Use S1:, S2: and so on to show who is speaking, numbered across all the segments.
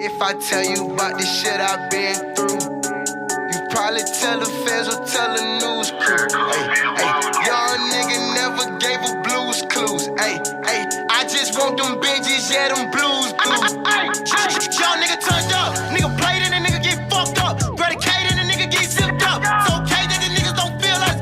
S1: If I tell you about this shit I've been through, you probably tell the feds or tell the news crew. Young nigga never gave a blues clues. I just want them binges, yeah, them blues. Young nigga turned up, nigga played and the nigga get fucked up. Predicated and the nigga get zipped up. It's okay that the niggas don't feel us.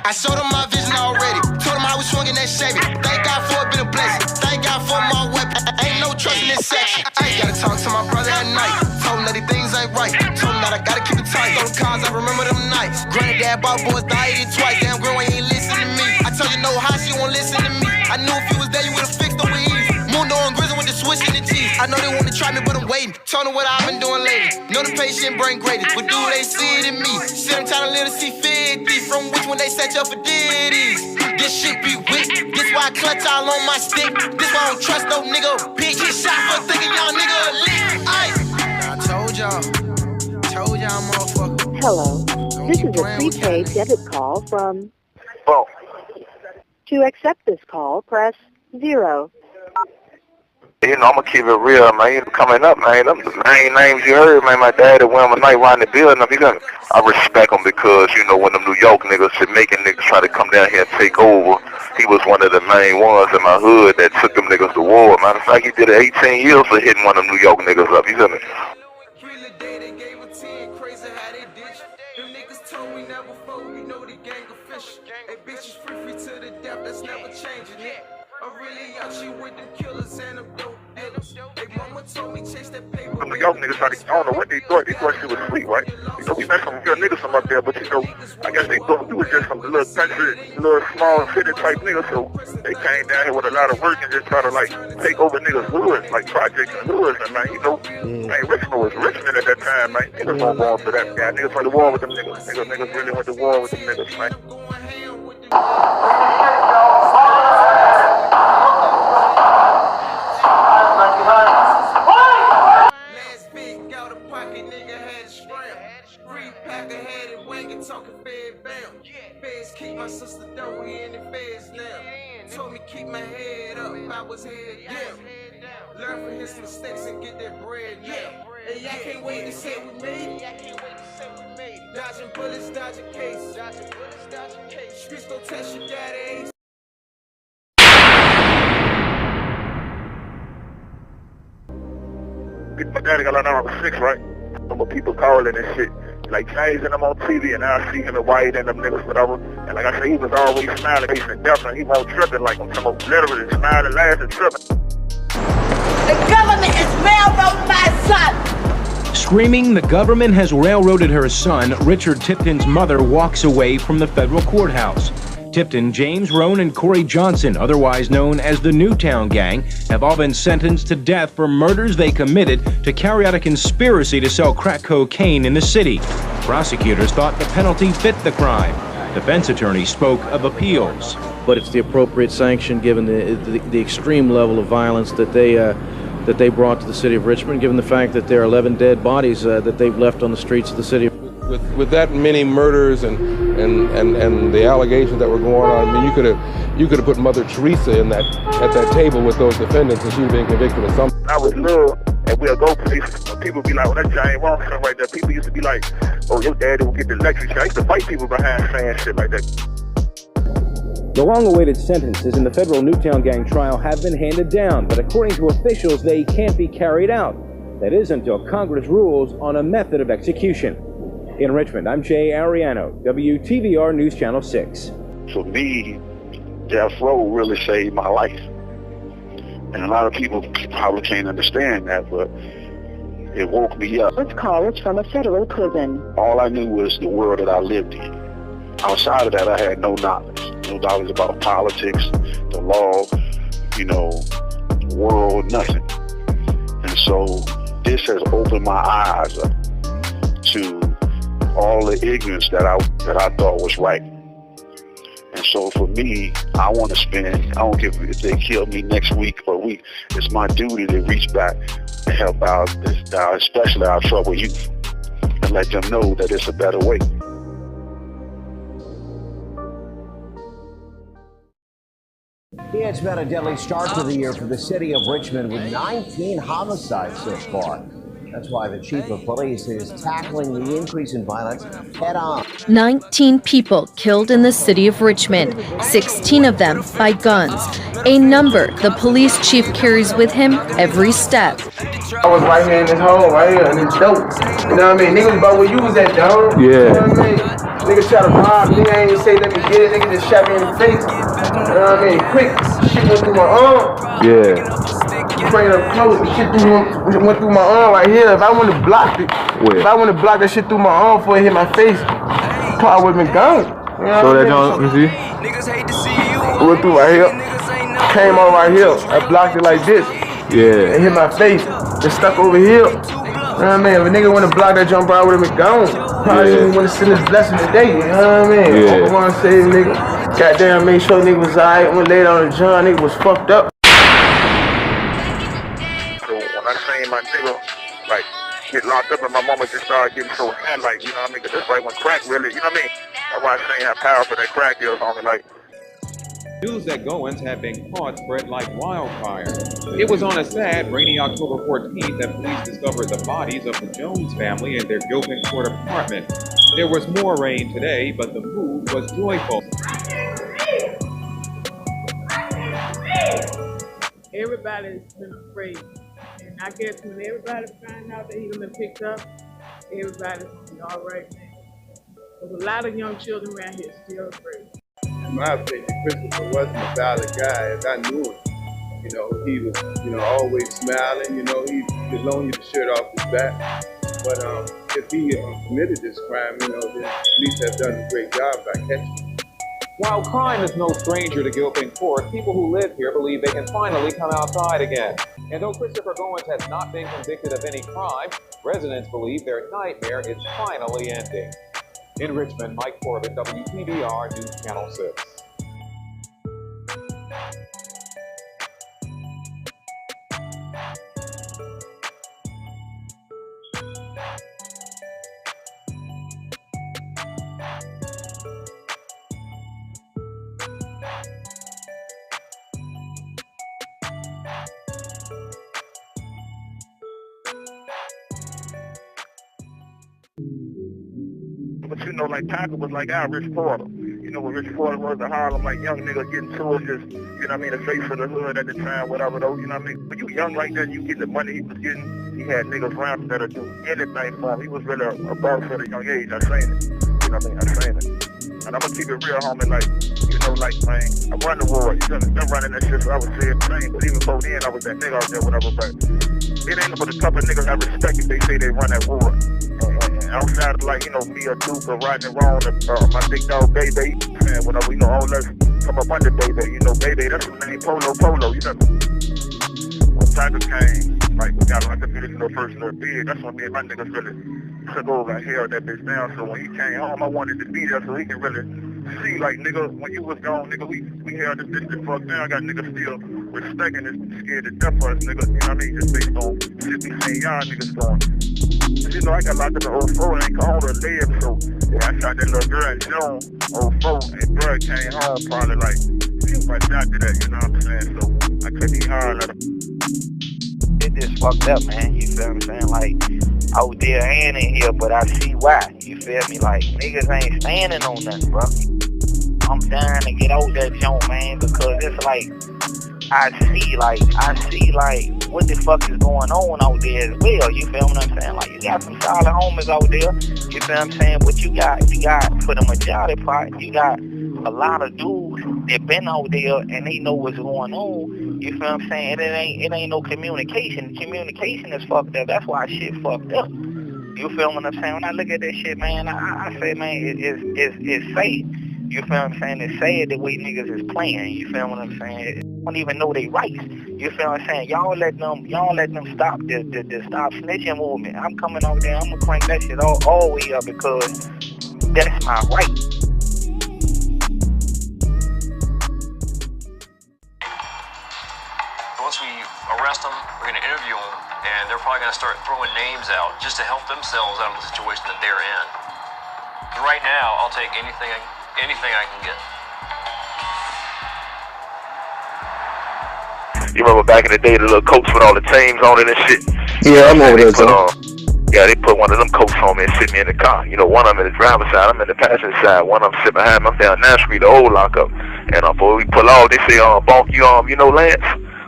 S1: I showed them my vision already. Told them I was swinging that Chevy. Thank God for it been a blessing. Thank God for my weapon. Ain't no trust in this section. Gotta talk to my brother at night. Told him that these things ain't right. Told him that I gotta keep it tight. Those cars, I remember them nights. Granddad bought boys, died it twice. Damn girl ain't listen to me. I told you no how she won't listen to me. I knew if you was there, you would've fixed it with ease. Mundo and Grizzle with the switch in the G's. I know they wanna try me, but I'm waiting. Told them what I've been doing lately. Know the patient brain graded, but do they see it in me? Shit, I'm trying to live to see 50. From which one they set you up for ditties. This shit be weak. This why I clutch all on my stick. This why I don't trust no nigga. Bitch, get shot for thinking y'all nigga lit. I told y'all, motherfucker.
S2: Hello. This is a prepaid debit call from...
S3: Oh.
S2: To accept this call, press 0.
S3: You know, I'm going to keep it real, man. You coming up, man. Them the main names you heard, man. My dad that went on a night riding the building. I respect him because, you know, when them New York niggas, Jamaican niggas try to come down here and take over, he was one of the main ones in my hood that took them niggas to war. Matter of fact, he did 18 years for hitting one of them New York niggas up. You feel me? Some New York niggas I don't know what they thought. They thought she was sweet, right? You know, we met some good niggas from up there, but you know, I guess they thought we was just some little country, little small city type niggas, so they came down here with a lot of work and just try to like take over niggas' hoods, like projects and hoods, and man, you know, man, Richmond was Richmond at that time, man. Niggas won't go for that guy. Niggas went to war with them niggas. Niggas really went to war with them niggas, man.
S1: Keep my sister down, we in the feds now. Told me keep my head up, I was head down. Learn from his mistakes and get that bread now. Hey, I can't wait to say we made it. Dodging bullets, dodging cases. Streets gon' test your daddy.
S3: My daddy got number 6, right? Some people calling and shit. Like James and them on TV, and I see him and White and them niggas, whatever. And like I said, he was always smiling, facing death, and he won't tripping. Like I'm talking about literally smiling, laughing, tripping.
S4: The government is railroading my son.
S5: Screaming the government has railroaded her son, Richard Tipton's mother walks away from the federal courthouse. Tipton, James Roane, and Corey Johnson, otherwise known as the Newtowne Gang, have all been sentenced to death for murders they committed to carry out a conspiracy to sell crack cocaine in the city. Prosecutors thought the penalty fit the crime. Defense attorneys spoke of appeals.
S6: But it's the appropriate sanction given the extreme level of violence that they brought to the city of Richmond, given the fact that there are 11 dead bodies that they've left on the streets of the city.
S7: With that many murders and the allegations that were going on, I mean, you could have put Mother Teresa at that table with those defendants, and she'd have been convicted of something.
S3: I was little, and we'll go places. People be like, "Oh, that's James Roane right there." People used to be like, "Oh, your daddy will get the lecture." I used to fight people behind saying shit like that.
S5: The long-awaited sentences in the federal Newtowne Gang trial have been handed down, but according to officials, they can't be carried out. That is until Congress rules on a method of execution. In Richmond, I'm Jay Ariano, WTVR News Channel 6.
S3: For me, death row really saved my life. And a lot of people probably can't understand that, but it woke me up.
S2: This call is from a federal prison.
S3: All I knew was the world that I lived in. Outside of that, I had no knowledge. No knowledge about politics, the law, you know, the world, nothing. And so this has opened my eyes up to all the ignorance that I thought was right. And so for me, I want to spend, I don't care if they kill me next week or week, it's my duty to reach back to help out, especially our troubled youth, and let them know that it's a better way.
S8: It's been a deadly start to the year for the city of Richmond with 19 homicides so far. That's why the chief of police is tackling the increase in violence head on.
S9: 19 people killed in the city of Richmond, 16 of them by guns, a number the police chief carries with him every step.
S10: I was right here in this hole, right here, and it's dope. You know what I mean? Niggas about where you was at, dog.
S7: Yeah.
S10: You know what I mean? Niggas try to rob, nigga ain't even say let me get it, nigga just shot me in the face. You know what I mean? Quick, shit went through my arm.
S7: Yeah.
S10: Bring it up close, the shit went through my arm right here. If I wouldn't have blocked it, if I wouldn't have blocked that shit through my arm before it hit my face, probably would have been gone. You know
S7: So that don't, let me see.
S10: went through right here, came on right here. I blocked it like this.
S7: Yeah.
S10: It hit my face. It stuck over here. You know what I mean? If a nigga wouldn't have blocked that jump, I would have been gone. Probably didn't want to send his blessing today. You know what I mean?
S7: Yeah.
S10: I want to save nigga. Goddamn, make sure nigga was alright. When laid on the John, nigga was fucked up.
S3: So when I seen my nigga, like, get locked up and my mama just started getting so mad, like, you know what I mean? Cause that's like when crack really, you know what I mean? That's why I seen how powerful that crack is on me, like.
S11: News that goings have been caught spread like wildfire. It was on a sad, rainy October 14th that police discovered the bodies of the Jones family in their Gilpin Court apartment. There was more rain today, but the mood was joyful.
S12: Everybody's been afraid. And I guess when everybody find out that he's been picked up, everybody's gonna be all right now. There's a lot of young children around here still afraid.
S10: In my opinion, Christopher wasn't a violent guy. As I knew him, you know, he was, you know, always smiling. You know, he could loan you the shirt off his back. But if he committed this crime, you know, the police have done a great job by catching him.
S11: While crime is no stranger to Gilpin Court, people who live here believe they can finally come outside again. And though Christopher Goins has not been convicted of any crime, residents believe their nightmare is finally ending. In Richmond, Mike Corbett, WPBR News Channel 6.
S3: But you know, like Taco was like our Rich Porter. You know what Rich Porter was to Harlem, like young nigga getting to it, just, you know what I mean, the face of the hood at the time, whatever though, you know what I mean? When you young like that, you get the money he was getting, he had niggas around that'll do anything for him. He was really a boss at a young age, I seen it. You know what I mean? I seen it. And I'm gonna keep it real, homie, like, you know, like, man, I run the war, you know, been running that shit, so I was saying thing, but even before then, I was that nigga out there, whatever, but it ain't but a couple of niggas I respect if they say they run that war. And outside of, like, you know, me or Duke or Rodney Roane, my big dog, Baby, and whatever, you know, all us come up under Baby, you know, Baby, that's the name, Polo, you know. When Tiger came, like, we got like a minute, you know, first little big, that's when me and my niggas really took over and held that bitch down, so when he came home, I wanted to be there so he can really see, like, nigga, when you was gone, nigga, we held this bitch the fuck down. I got niggas still respecting this, scared to death for us, nigga, you know what I mean? Just based on shit we seen y'all niggas doing. Cause, you know, I got locked up in 04 and ain't called her live, so yeah, I shot that little girl in June 04, and girl came home probably like a few months after that, you know what I'm saying? So I couldn't even holler at her.
S13: It just fucked up, man, you feel what I'm saying? Like, out there and in here, but I see why, you feel me? Like, niggas ain't standing on nothing, bro. I'm dying to get out that joint, man, because it's like, I see what the fuck is going on out there as well, you feel what I'm saying? Like, you got some solid homies out there, you feel what I'm saying? But you got, for the majority part, you got a lot of dudes that been out there and they know what's going on, you feel what I'm saying? It ain't no communication. Communication is fucked up. That's why shit fucked up. You feel what I'm saying? When I look at that shit, man, I say, man, it's sad. You feel what I'm saying? It's sad the way niggas is playing. You feel what I'm saying? They don't even know they rights. You feel what I'm saying? Y'all let them stop the stop snitching movement. I'm coming over there. I'm gonna crank that shit all the way up because that's my right.
S14: Once we arrest them, we're going to interview them, and they're probably going to start throwing names out just to help themselves out of the situation that they're in. But right now, I'll take anything I can get.
S3: You remember back in the day, the little coats with all the teams on it and shit?
S15: Yeah, I'm over there,
S3: Yeah, they put one of them coats on me and sit me in the car. You know, one of them in the driver's side, I'm in the passenger side. One of them sit behind me, I'm down 9th Street, the old lockup. And before we pull off, they say, Bonk, you know Lance?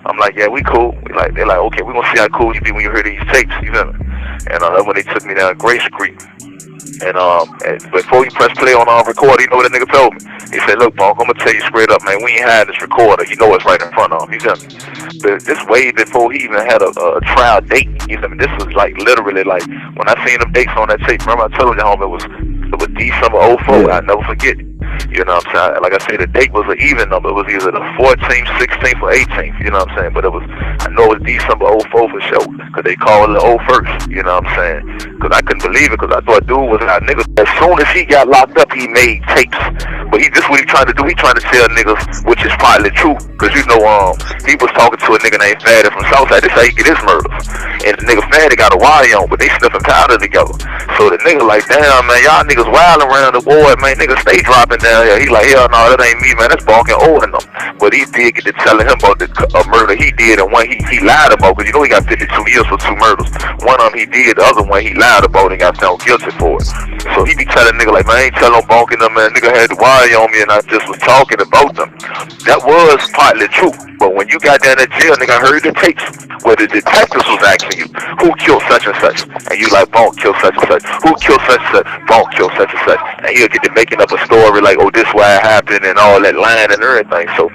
S3: I'm like, yeah, we cool. They're like, okay, we gonna see how cool you be when you hear these tapes, you feel me? And that's when they took me down Gray Street. And before you press play on record, you know what that nigga told me? He said, look, Bonk, I'm gonna tell you straight up, man, we ain't had this recorder. You know it's right in front of him, you feel me? But this way before he even had a trial date, you feel me? This was like literally like, when I seen them dates on that tape, remember I told you, homie, it was December 04, I'll never forget it. You know what I'm saying? Like I said, the date was an even number. It was either the 14th, 16th, or 18th. You know what I'm saying? But I know it was December 04 for sure. Because they called it the 01st. You know what I'm saying? Because I couldn't believe it. Because I thought dude was our nigga. As soon as he got locked up, he made tapes. But this what he trying to do. He trying to tell niggas, which is partly true. Because you know, he was talking to a nigga named Fatty from Southside. This how he get his murders. And the nigga Fatty got a wire on, but they sniffing powder together. So the nigga like, damn, man, y'all niggas wild around the board, man. Niggas stay dropping down here. He like, hell no, that ain't me, man. That's Bonk and Owen them. But he did get to telling him about the murder he did, and one he lied about, because you know he got 52 years for 2 murders. One of them he did, the other one he lied about and got found guilty for it. So he be telling nigga like, man, I ain't telling no Bonk and them, man. Nigga had the wire on me and I just was talking about them. That was partly true. But when you got down in jail, nigga, I heard the tapes where the detectives was asking you, who killed such and such? And you like, Bonk killed such and such. Who killed such and such? Bonk killed such and such. And he'll get to making up a story like, oh, this why it happened and all that line and everything. So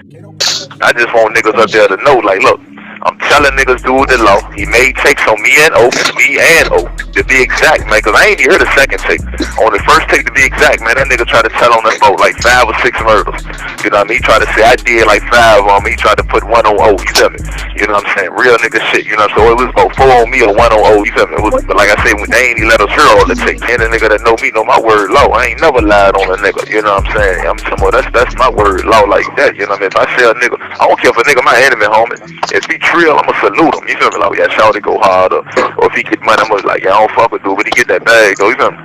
S3: I just want niggas up there to know, like, look, I'm telling niggas do the law. He made takes on me and O, to be exact, man, because I ain't even heard the second take. On the first take, to be exact, man, that nigga tried to tell on that boat like 5 or 6 murders. You know what I mean? He tried to say I did like 5 on me. He tried to put 1 on O, you feel me? You know what I'm saying? Real nigga shit, you know what I'm saying? So it was about 4 on me or 1 on O, you feel me? But like I said, they ain't even let us hear all the take. And the nigga that know me know my word law. I ain't never lied on a nigga, you know what I'm saying? I'm talking about that's my word law like that, you know what I mean? If I say a nigga, I don't care if a nigga my enemy, homie. If he trill, I'ma salute him, you feel me? Like, yeah, shout to go hard, or if he get money, I'm like, yeah, I don't fuck with dude, but he get that bag, though, you feel me?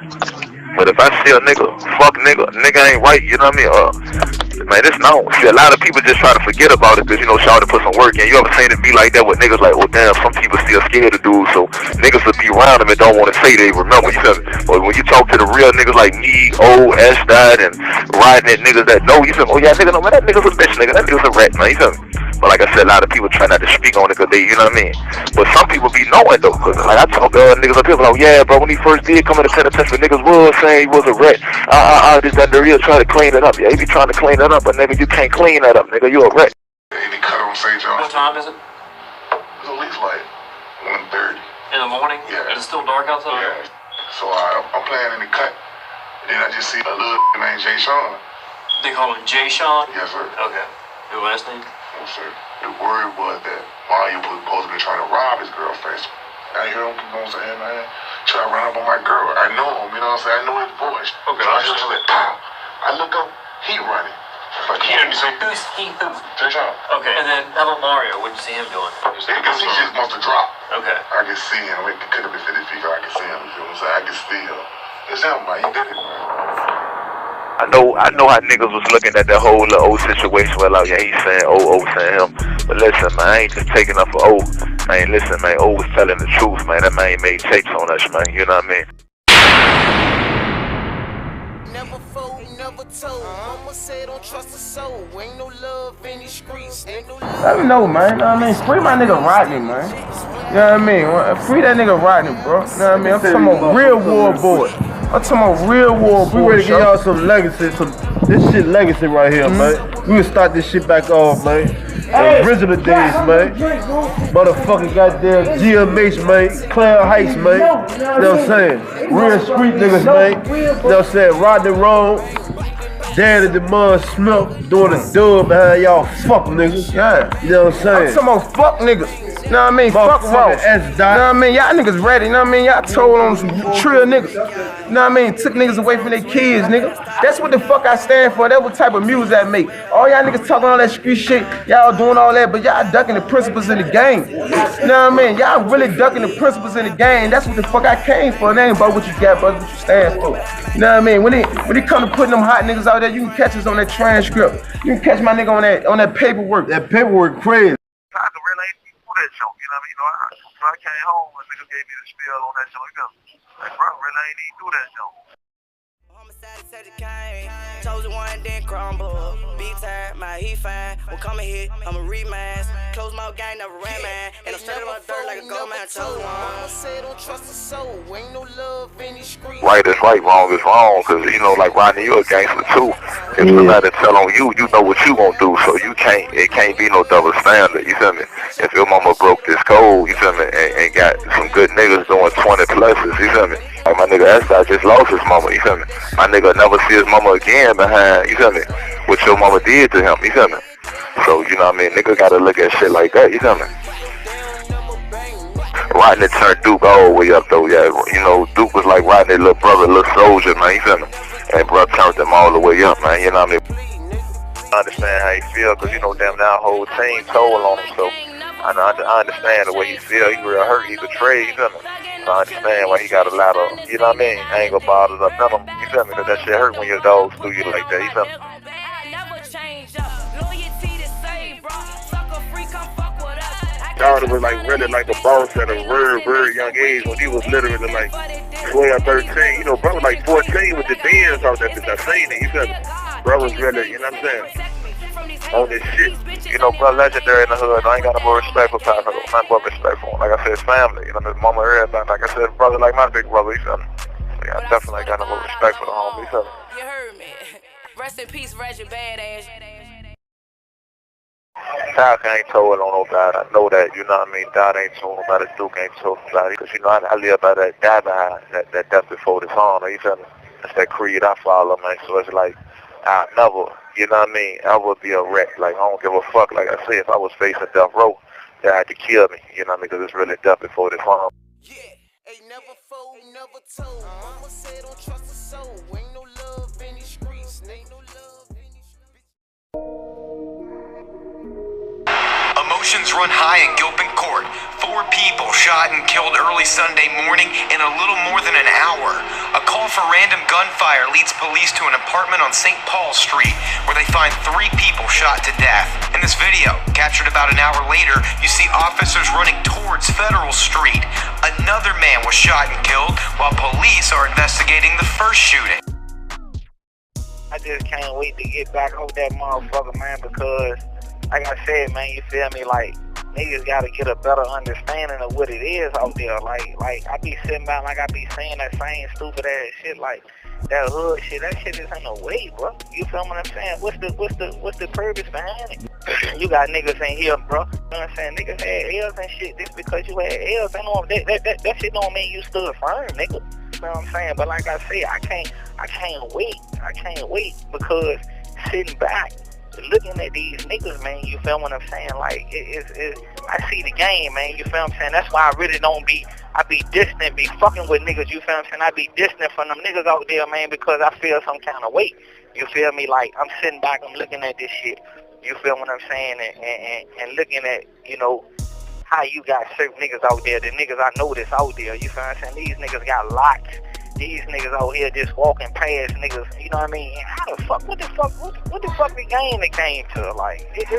S3: But if I see a nigga, fuck nigga ain't right, you know what I mean? Man, this known. See, a lot of people just try to forget about it because, you know, Shawty put some work in. You ever seen it be like that with niggas like, oh, damn, some people still scared of dudes, so niggas will be around them and don't want to say they remember, you feel me? But when you talk to the real niggas like me, O, S-Dot, and riding at niggas that know, you feel me? Oh, yeah, nigga, no, man, that nigga's a bitch, nigga. That nigga's a rat, man, you feel me? But like I said, a lot of people try not to speak on it because they, you know what I mean? But some people be knowing, though, because like I talk to niggas up here, like, yeah, bro, when he first did come in the penitentiary, niggas was saying he was a rat. This, that, the real, try to clean it up. Yeah, he be trying to clean it up, but nigga, you can't clean that up, nigga. You a rat.
S16: Any cut on St. John?
S14: What time is it?
S16: It's at least like 1:30.
S14: In the morning?
S16: Yeah.
S14: Is it still dark outside?
S16: Yeah. So I'm playing in the cut, and then I just see a little named Jay Sean.
S14: They call him Jay Sean?
S16: Yes, sir.
S14: Okay. Your last name?
S16: Yes, sir. The word was that Mario was supposed to be trying to rob his girlfriend. I hear him keep on saying, man, try to run up on my girl. I know him, you know what I'm saying? I know his voice. Okay. So I just like, pow. I look up, he running. Like,
S14: he didn't say, who's he who?
S16: Jay Sean.
S14: Okay. And then how about Mario? What did you see him doing?
S16: Because he just must have dropped.
S14: Okay.
S16: I can see him. It could have been 50 feet, I can see him. You feel what I'm saying? I can see him. It's him, man. He did it, man.
S3: I know how niggas was looking at that whole little old situation where like, yeah, he's saying O saying him. But listen, man, I ain't just taking up for O. Man, listen, man, O was telling the truth, man. That man made tapes on us, man. You know what I mean?
S1: Never fold, never told. Mama said don't trust a soul. Ain't no love in these streets. Ain't no love.
S15: Let me know, man. You know what I mean? Free my nigga Rodney, man. You know what I mean? Free that nigga Rodney, bro. You know what I mean? I'm talking about real war boy. I'm talking about real war boy.
S17: We ready to give y'all some legacy, this shit legacy right here, man. We will start this shit back off, man. Original days, man. Motherfucking goddamn GMH, man. Claire Heights, man. You know what I'm saying? Real street niggas, man. You know what I'm saying? Rodney Roane. Daddy the Mud Smith doing a dub behind y'all fuck niggas.
S15: Yeah.
S17: You know what I'm saying?
S15: I'm talking about fuck niggas. You know what I mean? Fuck Ross. You know what I mean? Y'all niggas ready. You know what I mean? Y'all told on some trill niggas. You know what I mean? Took niggas away from their kids, nigga. That's what the fuck I stand for. That's what type of music I make. All y'all niggas talking all that street shit. Y'all doing all that, but y'all ducking the principles in the game. You know what I mean? Y'all really ducking the principles in the game. That's what the fuck I came for. It ain't about what you got, but what you stand for. You know what I mean? When it come to putting them hot niggas out there, you can catch us on that transcript. You can catch my nigga on that paperwork.
S17: That paperwork crazy.
S3: That show, you know what I mean? I came home and nigga gave me the spiel on that show. You know, like, bro, really ain't even do that show.
S18: Homicides to the gang, chosen one then crumble. Big time, my he fine. When coming here, I'ma remask. Close my gang, never ran man. And I'm straight on dirt like a gold man, chosen one. Say don't trust a soul, ain't no love in these streets.
S3: Right is right, wrong is wrong, cause you know, like Rodney, you a gangster too. If somebody tell on you, you know what you gonna do, so it can't be no double standard, you feel me? If your mama broke this code, you feel me, and got some good niggas doing 20 pluses, you feel me? Like my nigga S.I just lost his mama, you feel me? My nigga never see his mama again behind, you feel me? What your mama did to him, you feel me? So, you know what I mean? Nigga gotta look at shit like that, you feel me? Rodney turned Duke all the way up though, yeah. You know, Duke was like Rodney's little brother, little soldier, man, you feel me? And bro turned them all the way up, man, you know what I mean? I understand how he feel, cause you know, damn, now whole team told on him, so I understand the way he feel. He real hurt, he betrayed, you feel me? So I understand why he got a lot of, you know what I mean, anger bothers up in him, you feel me? Cause that shit hurt when your dogs do you like that, you feel me? Daughter was like really like a boss at a very, very young age when he was literally like 12, 13. You know, bro was like 14 with the Benz out that bitch. I seen it, you feel me? Bro was really, you know what I'm saying? On this shit. You know, bro, legendary in the hood. I ain't got no more respect for Papa. Nothing but respect for him. Like I said, family. You know, his mama, everybody. Like I said, brother like my big brother, you feel me? Yeah, I definitely got no more respect for the homie, you feel me?
S18: You heard me. Rest in peace, Reggie Badass.
S3: Doc ain't told on nobody. I know that, you know what I mean? Dot ain't told nobody. Duke ain't told nobody. Because, you know, I live by that die behind, that death before dishonor, you feel me? That's that creed I follow, man. So it's like, I never, you know what I mean? I would be a wreck. Like, I don't give a fuck. Like I said, if I was facing death row, they had to kill me, you know what I mean? Because it's really death before dishonor.
S18: Yeah, ain't never fold, never told. Mama said don't trust a soul. Ain't no love in these streets. Ain't no love in these streets.
S19: Emotions run high in Gilpin Court. 4 people shot and killed early Sunday morning in a little more than an hour. A call for random gunfire leads police to an apartment on St. Paul Street where they find 3 people shot to death. In this video, captured about an hour later, you see officers running towards Federal Street. Another man was shot and killed while police are investigating the first shooting.
S13: I just can't wait to get back on that motherfucker, man, because like I said, man, you feel me? Like, niggas gotta get a better understanding of what it is out there. Like I be sitting back, like I be saying that same stupid ass shit, like that hood shit. That shit is in the way, bro. You feel what I'm saying? What's the purpose behind it? You got niggas in here, bro. You know what I'm saying? Niggas had L's and shit. Just because you had L's, that shit don't mean you stood firm, nigga. You know what I'm saying? But like I said, I can't wait. I can't wait because sitting back, looking at these niggas, man, you feel what I'm saying? Like, I see the game, man, you feel what I'm saying? That's why I really I be distant, be fucking with niggas, you feel what I'm saying? I be distant from them niggas out there, man, because I feel some kind of weight. You feel me? Like, I'm sitting back, I'm looking at this shit, you feel what I'm saying? And looking at, you know, how you got certain niggas out there, the niggas I know that's out there, you feel what I'm saying? These niggas got locks. These niggas out here just walking past niggas, you know what I mean? How the fuck, what the fuck the game it came to? Like, it's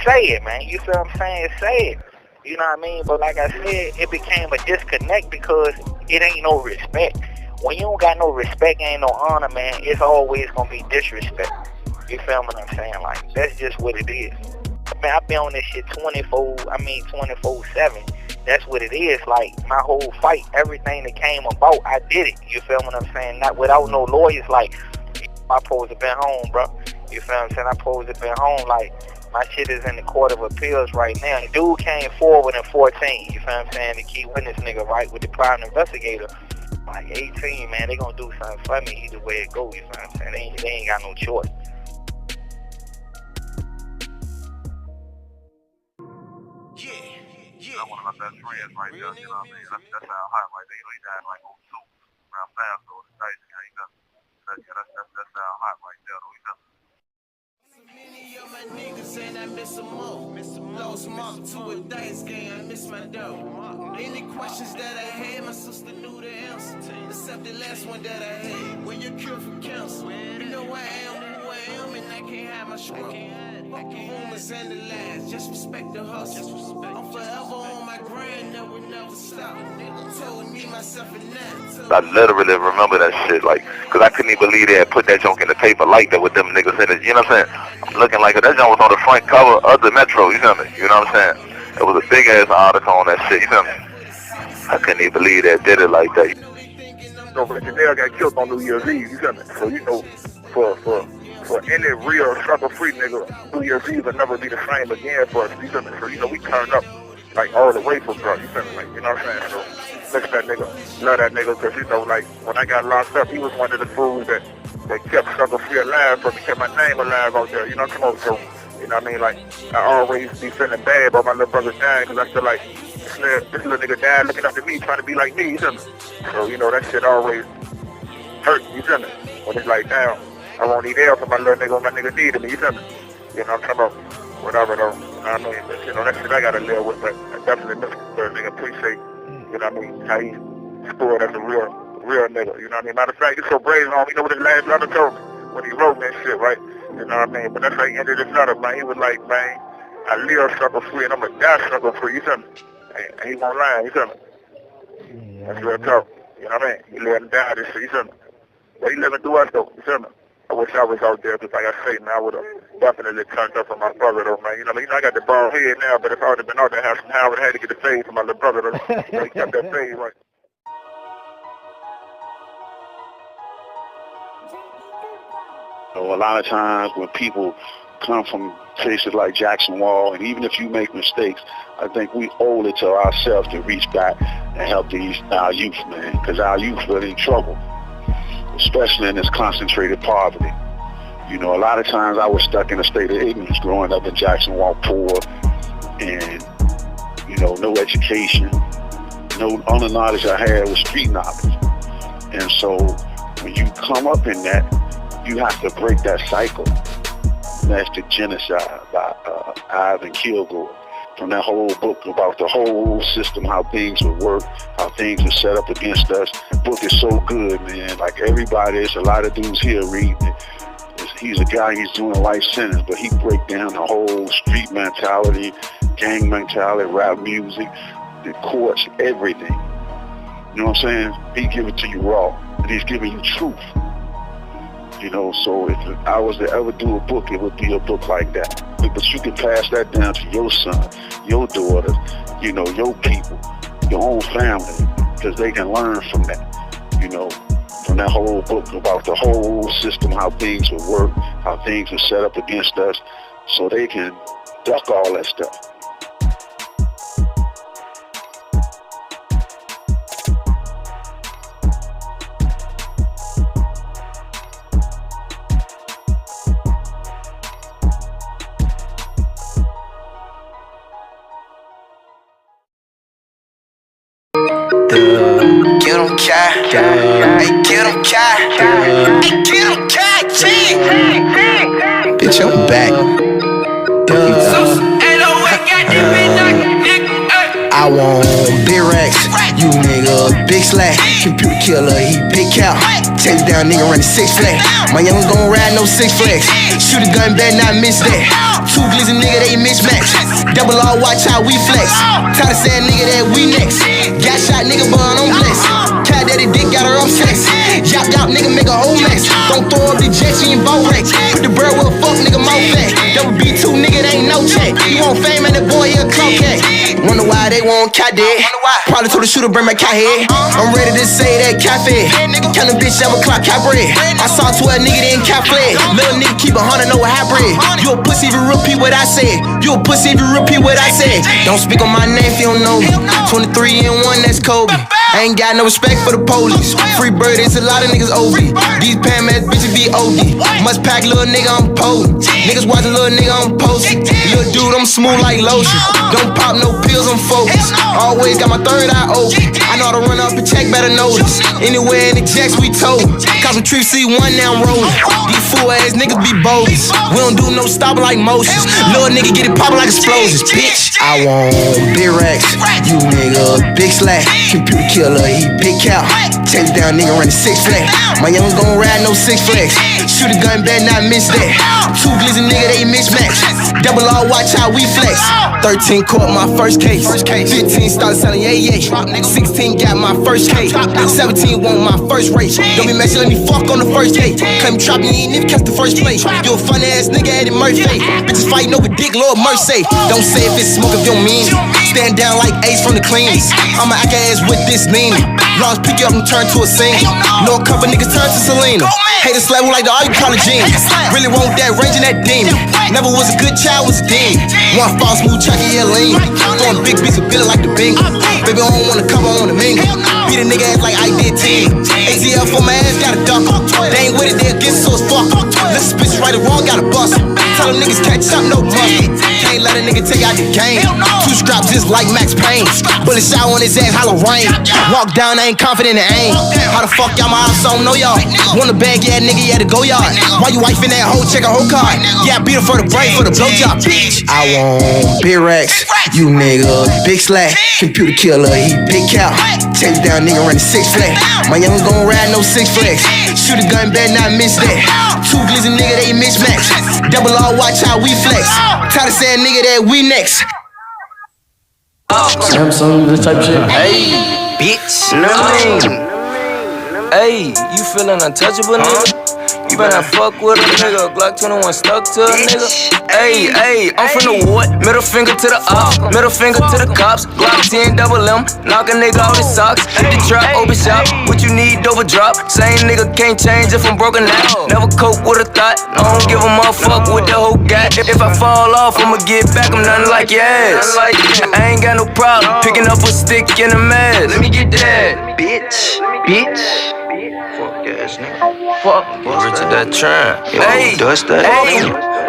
S13: sad, man. You feel what I'm saying? It's sad. You know what I mean? But like I said, it became a disconnect because it ain't no respect. When you don't got no respect, ain't no honor, man, it's always gonna be disrespect. You feel what I'm saying? Like, that's just what it is. Man, I've been on this shit 24/7. That's what it is. Like, my whole fight, everything that came about, I did it. You feel what I'm saying? Not without no lawyers. Like, I supposed to been home, bro. You feel what I'm saying? I supposed to been home. Like, my shit is in the Court of Appeals right now. The dude came forward in 14. You feel what I'm saying? The key witness nigga, right, with the private investigator. Like 18, man, they gonna do something for me either way it goes, you know what I'm saying? They ain't got no choice.
S3: I'm one of my best friends right there, you know what I mean? That's how hot right there. He died like 02 around fast, so it's nice, you know. That's how hot right there, though, you know.
S1: Many of my niggas and I miss them all. Lost Mark to a dice game, I miss my dough. Any questions that I had, my sister knew the answer. Except the last one that I had. When you're cured from cancer, you know I am who I am, and I can't hide my struggle. Fuck the rumors and the lies, just respect the hustle. I'm forever on my grind, that will never stop. Told me, myself, and that.
S3: I literally remember that shit, like, cause I couldn't even believe they had put that junk in the paper like that with them niggas in it. You know what I'm saying? I'm looking like that junk was on the front cover of the Metro. You feel me? You know what I'm saying? It was a big ass article on that shit. You feel me? I couldn't even believe they did it like that. So Betrayal got killed on New Year's Eve. You feel me? So you know, for any real struggle-free nigga, New Year's Eve will never be the same again for us. You feel me? So you know, we turned up like all the way for drugs. You feel me? Like, you know what I'm saying? So look at that nigga, love that nigga, cause you know, like when I got locked up, he was one of the fools that kept struggle-free alive for me, kept my name alive out there. You know what I'm saying? So you know what I mean? Like I always be feeling bad about my little brother dying, cause I feel like this little nigga died looking up to me, trying to be like me. You feel me? So you know that shit always hurt. You feel me? When it's like, damn, I won't need air for my little nigga when my nigga needed me. You feel me? You know what I'm talking about? Whatever though. I mean, but, you know, that shit I gotta live with, but I definitely miss the nigga. Appreciate, you know what I mean, how he spoiled as a real nigga. You know what I mean? Matter of fact, he's so brave on. You know what his last letter told me when he wrote me and shit, right? You know what I mean? But that's how he ended his letter, man. He was like, man, I live struggle-free and I'm gonna die struggle-free. You feel me? And he won't lie. You feel me? That's real talk. You know what I mean? He lived and died this shit. You feel me? But he living through us though. You feel me? I wish I was out there, because like I say, man, I would have definitely turned up for my brother, though, man. You know, I got the bald head now, but if I would have been out there, I would have had to get the fade for my little brother, though. So he kept that fade, right?
S20: So a lot of times when people come from places like Jackson Wall, and even if you make mistakes, I think we owe it to ourselves to reach back and help our youth, man, because our youth are in trouble, especially in this concentrated poverty. You know, a lot of times I was stuck in a state of ignorance growing up in Jackson Wall, poor, and, you know, no education. Only knowledge I had was street knowledge. And so when you come up in that, you have to break that cycle. That's the Genocide by Ivan Kilgore. From that whole book about the whole system, how things would work, how things are set up against us. The book is so good, man. Like everybody, there's a lot of dudes here reading it. He's a guy, he's doing a life sentence, but he break down the whole street mentality, gang mentality, rap music, the courts, everything. You know what I'm saying? He give it to you raw, and he's giving you truth. You know, so if I was to ever do a book, it would be a book like that. But you can pass that down to your son, your daughter, you know, your people, your own family, because they can learn from that, you know, from that whole book about the whole system, how things would work, how things are set up against us, so they can duck all that stuff.
S1: Get 'em cat, hey, get 'em cat, hey, get 'em cat, bitch, I'm back. I want big racks, you nigga, big slack. Computer killer, he big cow. Chase down nigga running 6 flat. My young was gon' ride no 6 flex. Shoot a gun, better not miss that. 2 glizzy nigga, they mismatch. Double R, watch how we flex. Tired of saying nigga that we next. Got shot nigga, but I'm blessed. Cat daddy dick got her obsessed. Yop yop nigga, make a whole mess. Don't throw up the jet, she ain't boat wreck. Put the bird with a fuck nigga, mouth fat. Double B2 nigga, they ain't no check. You want fame and the boy, he a clock cat. Wonder why they won't cat dead. Probably told the shooter bring my cat head. I'm ready to say that cat fed. Count a bitch, 7 o'clock, cat bread. I saw 12 nigga, then cat fled. Little nigga keep 100, know what hybrid. You a pussy if you repeat what I said. You a pussy if you repeat what I said. Don't speak on my name if you don't know me. 23 and 1, that's Kobe. I ain't got no respect for the police. Free bird, it's a lot of niggas OV. These Pam ass bitches be OD. Must pack little nigga, I'm potent. Niggas watch a little nigga, I'm posted. Little dude, I'm smooth like lotion. Don't pop no pills, I'm focused. Always got my third eye open. I know how to run up and check, better notice. Anywhere in the jacks, we told. Cause some trips C1, now I'm rolling. These fool ass niggas be bogus. We don't do no stopping like motions. Little nigga get it poppin' like explosions, bitch. I want big racks, you nigga, big slack. Computer killer, he big cow. Chase down nigga running 6 flags. My young's gon' ride no 6 flags. Shoot a gun, better not miss that. 2 glizzy nigga, they mismatch. Double R, watch how we flex. 13 caught my first case. 15 started selling yeah. 16 got my first case. 17 won my first race. Don't be messy, let me fuck on the first date. Come trap me, ain't even catch the first place. You a funny ass nigga, Eddie Murphy. Bitches fighting over dick, Lord mercy. Don't say if it's smoke if you don't mean it. Stand down like Ace from the cleaners. I'ma act ass with this Nina. Laws pick you up and turn to a singer. No cover niggas turn to Selena. Hate a slave like the all you call a genius. Really want that range and that demon. Never was a good child, was a demon. One false move, chucky, yeah, lean. Throwing big beats of billing like the bingo. Baby, I don't wanna cover on the mingle. Beat a nigga ass like I did 10. ATL for my ass, got a duck. They ain't with it, they against so it's fuck. Listen, bitch, right or wrong, got a bust. Tell them niggas catch up, no muscle. Can't let a nigga take out the game. 2 straps just like Max Payne. Bullet shot on his ass, hollow rain. Walk down, I ain't confident in aim. How the fuck y'all my house, I don't know y'all. Want a bag, yeah, nigga, yeah, to go yard. Why you wife in that hoe, check her whole card. Yeah, I beat her for the brain, for the blowjob, bitch. I want big racks, you nigga, big slack. Computer killer, he big cow. Chase down, nigga, running 6 flags. My young's gon' ride no 6 flags. Shoot a gun, better not miss that. 2 glizzy nigga, they mismatch. Double R, watch how we flex. Tired of saying nigga that we next.
S21: Samsung, this type shit. Hey, bitch. Hey, you feeling untouchable, nigga? You better not fuck with a nigga. Glock 21 stuck to a nigga. Hey, I'm from the ward. Middle finger to the op, middle finger to the cops. Glock 10 double M, knock a nigga off his socks. Hit the trap, open shop. What you need, overdrop. Same nigga can't change if I'm broken now. Never cope with a thought. I don't give a motherfuck with the whole guy. If I fall off, I'ma get back. I'm nothing like your ass. I ain't got no problem picking up a stick in a mess. Let me get that, bitch. Fuck ass nigga. Fuck, Richard that trying. Hey,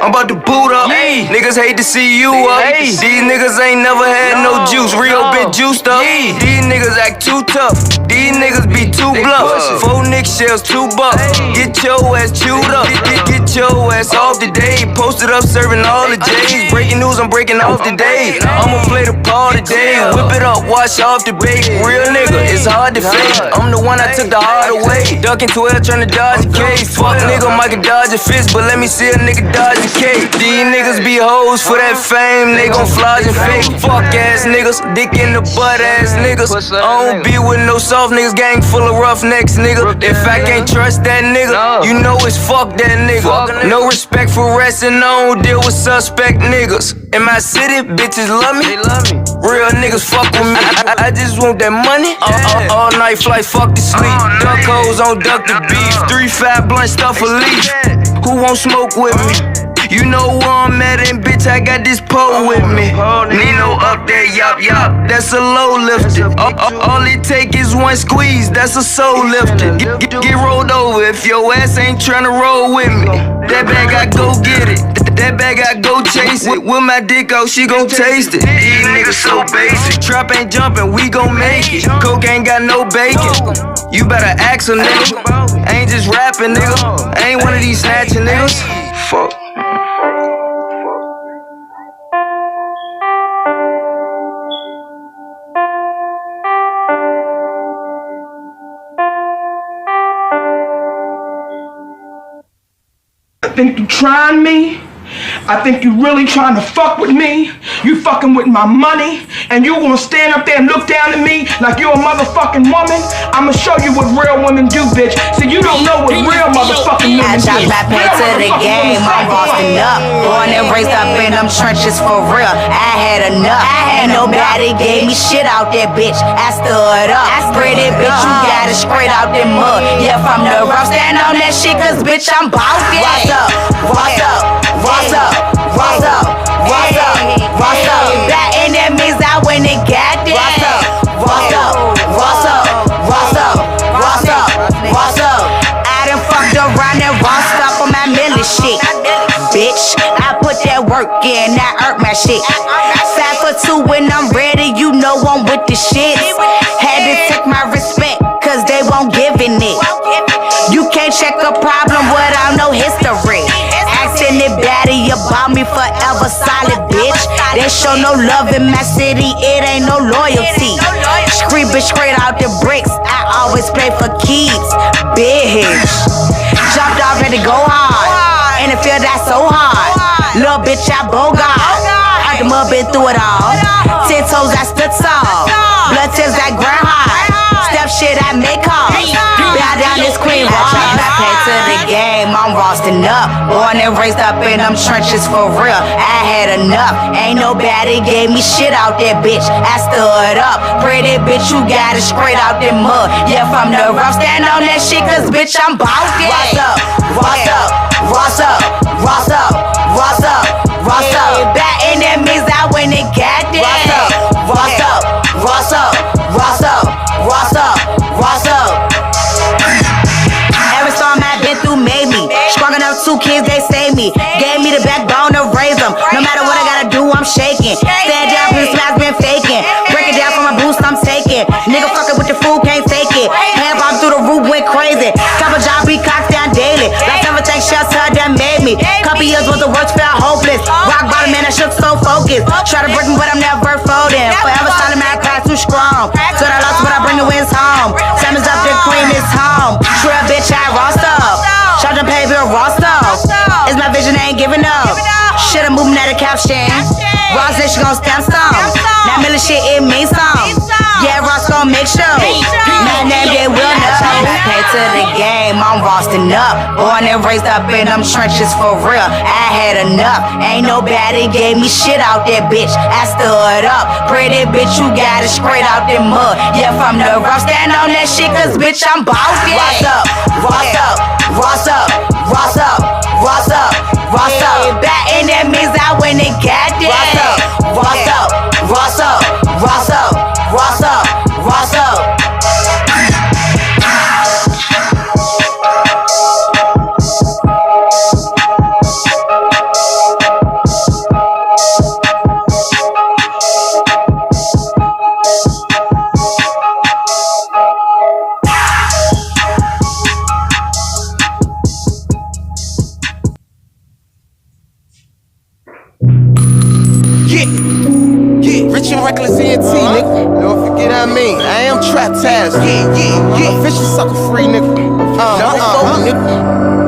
S21: I'm about to boot up. Niggas hate to see you up. These niggas ain't never had no juice. Real bit juiced up. These niggas act too tough. These niggas be too bluff. 4 Nick shells, 2 bucks. Get your ass chewed up. Get your ass off today. Posted up serving all the J's. Breaking news, I'm breaking off today. I'ma play the part today. Whip it up, wash off the bait. Real nigga, it's hard to fake. I'm the one that took the heart away. Ducking 12, trying to dodge a case. Fuck nigga, Mike can dodge a fist, but let me see a nigga dodge a cake. These niggas be hoes for that fame, they gon' fly and fake. Fuck ass niggas, dick in the butt ass niggas. I don't be with no soft niggas, gang full of roughnecks, nigga. If I can't trust that nigga, you know it's fuck that nigga. No respect for resting, I don't deal with suspect niggas. In my city, bitches love me. Real niggas fuck with me. I just want that money. All night flight, fuck the sleep. Duck hoes on duck the beef. 3-5 blunt stuff a leaf. Who won't smoke with me? You know where I'm at, and bitch, I got this pole with me. Nino up there, yop, that's a low lifted. All it take is one squeeze, that's a soul lifted. Get rolled over if your ass ain't tryna roll with me. That bag, I go get it. That bag, I go chase it. With my dick out, she gon' taste it. These niggas so basic. Trap ain't jumping, we gon' make it. Coke ain't got no bacon. You better ask a nigga. I ain't just rapping, nigga. I ain't one of these snatching niggas. Fuck.
S22: I think you trying me. I think you really trying to fuck with me. You fucking with my money, and you gonna stand up there and look down at me like you're a motherfucking woman. I'ma show you what real women do, bitch. See, you don't know what real motherfucking women do.
S4: I dropped my pen to the game, I'm bossing up. Born and raised up in them trenches for real. I had enough, and nobody gave me shit out there, bitch. I stood up, pretty bitch, you got it straight out the mud. Yeah, from the rough, stand on that shit, cause bitch, I'm bout it. What's up? What's up? What's up? What's up? What's up? What's up? Black enemies, I went and got it. What's up? What's up? What's up? work, yeah, and that irk my shit. 5 for 2 when I'm ready, you know I'm with the shit. Had to take my respect, cause they won't giving it. You can't check a problem without no history. Asking it baddie about me forever solid, bitch. They show no love in my city, it ain't no loyalty. Screaming straight out the bricks, I always play for keeps, bitch. Jumped off, ready to go hard, and it feel that so hard. Little bitch, I bogart. Out the mud, been through it all. 10 toes, I stood tall. Blood tears, I grind hard. Step shit, I make calls. Bow down this queen, I pay to the game, I'm roasting up. Born and raised up in them trenches for real. I had enough. Ain't nobody gave me shit out there, bitch. I stood up. Pretty bitch, you got it straight out the mud. Yeah, from the rough, stand on that shit, cause bitch, I'm bout it. Ross up, ross up, ross up, ross up, ross up, ross up. Back in that means I went and got it. Ross up, ross up, ross up, ross up, ross up, ross up. Every storm I've been through made me strong enough. 2 kids, they saved me. Gave me the backbone to raise them. No matter what I gotta do, I'm shaking. Stand down, cause the smile's been faking. Break it down for my boost, I'm taking. Nigga fucking with the food, can't take it. Hand bomb through the roof, went crazy. Couple job, be cocked down daily. Last everything shuts her, that made me. Couple years was the worst, felt hopeless. Rock bottom, man, I shook so focused. Try to break me, but I'm never folding. Forever solid, man, I cry too strong. So I lost, but I bring the wins home. Time is up, the queen is home. True bitch, I rost up. Charge and pay bill, rost up. It's my vision, I ain't giving up. Shit, I'm moving out of caption. Ross said she gon' stamp some. Now million shit, it means some. Yeah, Ross gon' make sure. My name, they will know. Pay to the game, I'm roasting up. Born and raised up in them trenches for real. I had enough. Ain't nobody gave me shit out there, bitch. I stood up. Pretty bitch, you got it straight out the mud. Yeah, from the rough, stand on that shit, cause bitch, I'm bout it. Ross up, ross up, ross up, ross up, ross up, ross up. Back in that means I went and got it. Ross up, ross up, ross up, ross up, ross up, ross up.
S15: Rich and reckless ENT, nigga. Don't forget I mean. I am trap task. Yeah. Official sucker free, nigga. Nigga.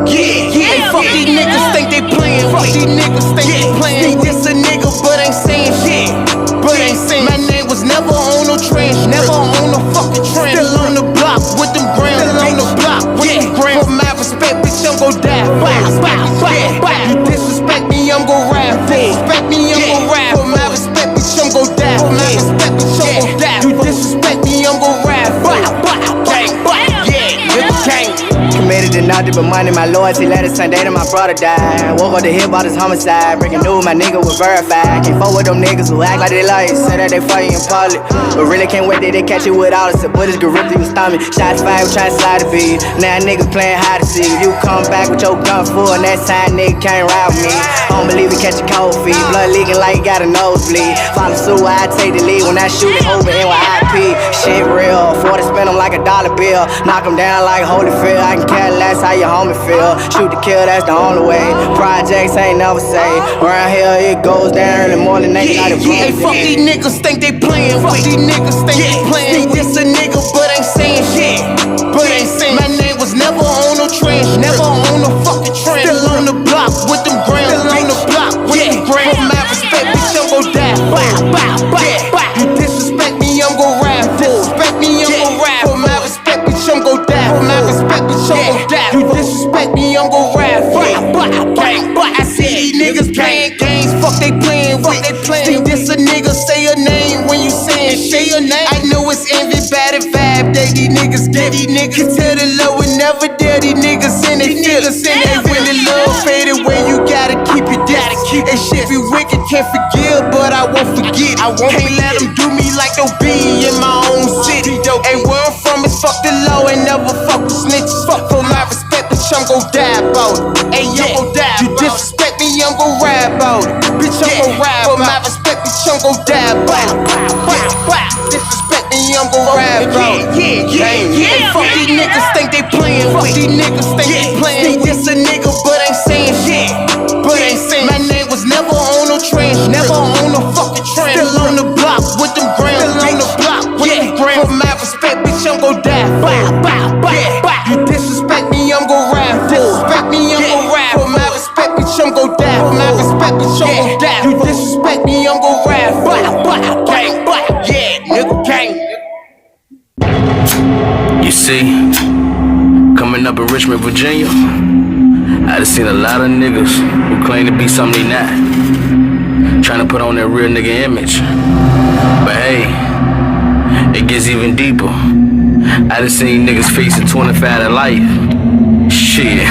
S15: Yeah. Fuck these niggas, think they playing. Fuck these niggas, think they playing. This a nigga, but ain't saying shit. My name was never on no trash, never on no fucking train. Still on the block with them grams. Still on the block with them grams. For my respect, bitch, I'm gon' die. You disrespect me, I'm gon' ride. Disrespect me, I'm gon' ride. For my respect, bitch, I'm gon' die. For my respect, bitch, I'm gon' die. You disrespect me, I'm gon' ride. Gang.
S5: Committed to nothing but money, my loyalty let it Sunday to my brother died. Woke up to hear about his homicide, breaking news, my nigga was verified. Can't fuck with them niggas who act like they love you, say that they fuck you in public, but really can't wait till they catch you with all this. The bullets get ripped through your stomach, shots fired, trying to slide the beat. Now niggas playing hide to seek. You come back with your gun full, and that time nigga can't ride with me. I don't believe we catch a cold feet, blood leaking like you got a nosebleed. Follow suit, I take the lead when I shoot it over NYIP. Shit real, 40 spend them like a dollar bill, knock them down like Holyfield. I can care less how your homie feel. Shoot to kill, that's the only way. Projects ain't never say. Around here it goes down in the morning, they got it.
S15: Fuck these niggas, think they playing. Fuck these niggas, think they playing. This a nigga, but ain't saying shit. My name was never on no trash, never on no fucking train. Still on the block with them grams. Still on the block with them grams. For my respect, bitch, I'm gon' die. You disrespect me, I'm gon' ride. Disrespect me, I'm gon' ride. For my respect, bitch, I'm gon' die. For my respect, bitch, I'm gon' die. You disrespect me, I'm gon' ride. I see these niggas playing games, fuck they playing with. See this a nigga, say a name when you saying say a name. I know it's envy, bad and vibe that these niggas get. These niggas tell the low and never dare. These niggas in they feelings in they when the love faded away, you gotta keep it down. That shit be wicked, can't forgive, but I won't forget. Can't let them do me like no be in my own city. Hey, where I'm from is fuck the law and never fuck the snitches. Fuck for my respect, bitch, I'm gon' die about it. Hey, I'm gon' die. You disrespect me, I'm gon' ride about it. gon' die. Disrespect me, I'm gon' ride through. Yeah. Fuck these niggas think they playin'. Fuck these niggas think they playin'. This a nigga, but ain't saying shit. My name was never on no train. Never on no fucking train. Still on the block with them grams. Still on the block with them grams. For my respect, bitch, I'm gon' die. You disrespect me, I'm gon' ride. Disrespect me, I'm gon' ride. For my respect, bitch, I'm gon' die. For my respect, bitch, I'm gon' die. You disrespect me, I'm gon' ride. Gang, yeah, nigga, gang.
S21: You see, coming up in Richmond, Virginia, I done seen a lot of niggas who claim to be something they not, trying to put on their real nigga image. But hey, it gets even deeper. I done seen niggas facing 25 to life. Shit,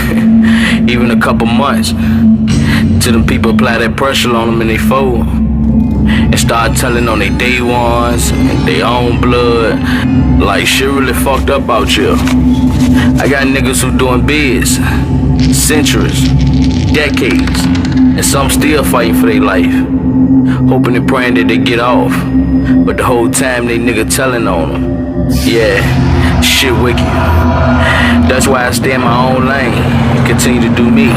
S21: even a couple months, till them people apply that pressure on them and they fold. And start telling on their day ones and their own blood, like shit really fucked up out here. I got niggas who doing bids, centuries, decades, and some still fighting for their life, hoping and praying that they get off. But the whole time they nigga telling on them. Yeah, shit wicked. That's why I stay in my own lane and continue to do me,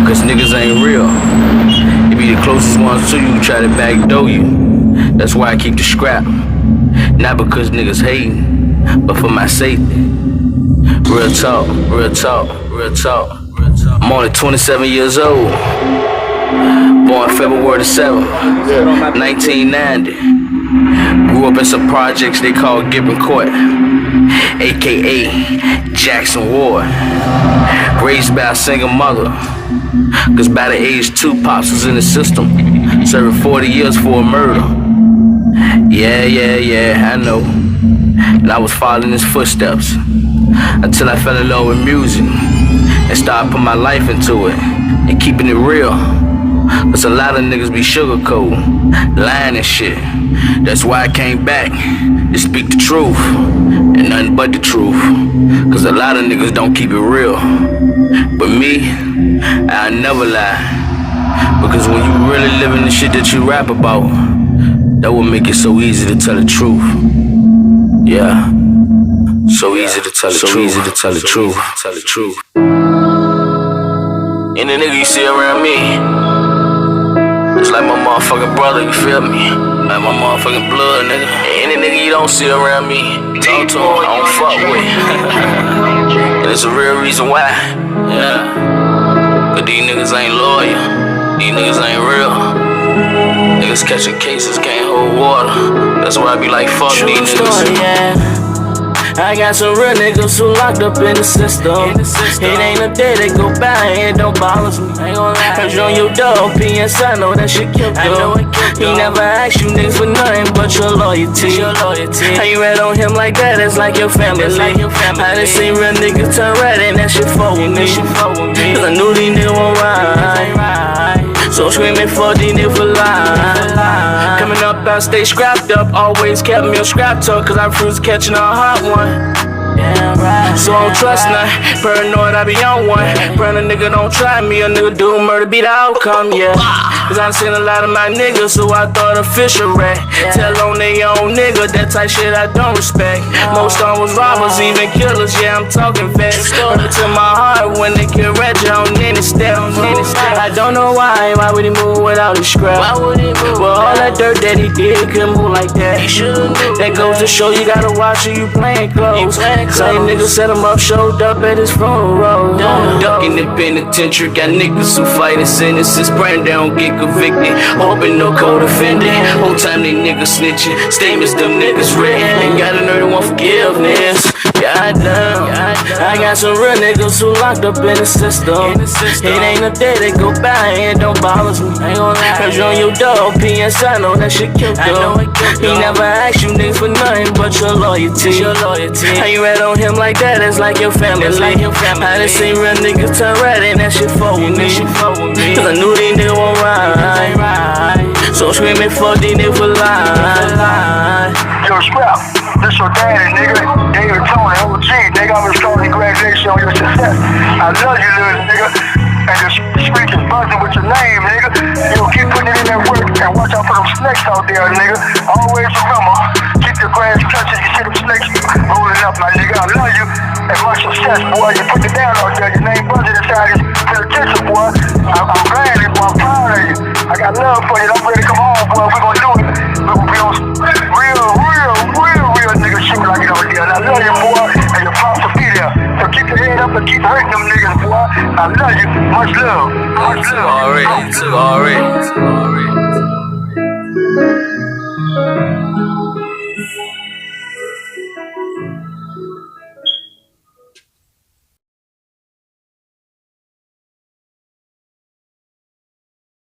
S21: because niggas ain't real. They be the closest ones to you who try to backdoor you. That's why I keep the scrap. Not because niggas hating, but for my safety. Real talk, real talk, real talk. I'm only 27 years old. Born February the 7th, 1990. Grew up in some projects they call Gilpin Court, aka Jackson Ward. Raised by a single mother, cause by the age 2, Pops was in the system, serving 40 years for a murder. Yeah, I know. And I was following his footsteps until I fell in love with music and started putting my life into it and keeping it real. Cause a lot of niggas be sugarcoating, lying and shit. That's why I came back to speak the truth and nothing but the truth. Cause a lot of niggas don't keep it real. But me, I never lie. Because when you really living the shit that you rap about, that will make it so easy to tell the truth. Yeah. So easy to tell the truth. So easy to tell the truth. Tell the truth. Any nigga you see around me, it's like my motherfucking brother, you feel me? Like my motherfucking blood, nigga. Any nigga you don't see around me, talk to him, I don't fuck with. And it's a real reason why. Yeah. But these niggas ain't loyal. These niggas ain't real. Niggas catching cases, can't hold water. That's why I be like, fuck these niggas. Story, yeah. I got some real niggas who locked up in the system. It ain't a day they go by and it don't bother me. Cause on your dog, PSI know that shit killed you. He never asked you niggas for nothing but your loyalty. How you rat on him like that, it's like your family. I done seen real niggas turn red and that shit fuck with me. Cause I knew these niggas won't ride. So screaming for these niggas for life. Coming up, I stay scrapped up. Always kept me a scrap talk, cause I refuse catching a hot one. So I don't trust none. Paranoid, I be on one. Praying a nigga don't try me. A nigga do murder, be the outcome, yeah. Cause I seen a lot of my niggas who I thought official rat. Tell on they own nigga, that type shit I don't respect. Most on was robbers, even killers, yeah, I'm talking fast. Hurt to my heart when they kill Reggie on any step. I don't know why would he move without a scrap? Well, all that dirt that he did couldn't move like that. That goes to show you gotta watch who you playing close. Same nigga set him up, showed up at his front row. Duck in the penitentiary, got niggas who fighting sentences, praying they don't get convicted, hoping no co-defendant. Whole time they niggas snitching, statements them niggas read. Ain't got a nerve to want forgiveness. Goddamn, I got some real niggas who locked up in the system. It ain't a day they go by and it don't bother me. Cause on your dog, PSI know that shit killed you. He never asked you niggas for nothing but your loyalty. How you rat on him like that, it's like your family. I done seen real niggas turn red and that shit fuck with me. Cause I knew these niggas won't ride. So screaming for these niggas for life.
S2: Yo, Scrap, this your daddy, nigga. David Tony, OG, nigga. I'm just calling congratulations on your success. I love you, little nigga. and the street is buzzing with your name, nigga. You know, keep putting it in that work and watch out for them snakes out there, nigga. Always remember, keep your grass touching. You see them snakes rolling up, my nigga. I love you and much success, boy. You put it down out there. Your name buzzing inside this penitentiary, boy. I'm glad you, boy. I'm proud of you. I got love for you. I'm ready to come home, boy. We're gonna do it. We're gonna be on real nigga shit like it out there. And I love you, boy. And your pops will be there. So keep your head up and keep hurting them niggas, boy. I love you. Much love. Much love.
S21: Already.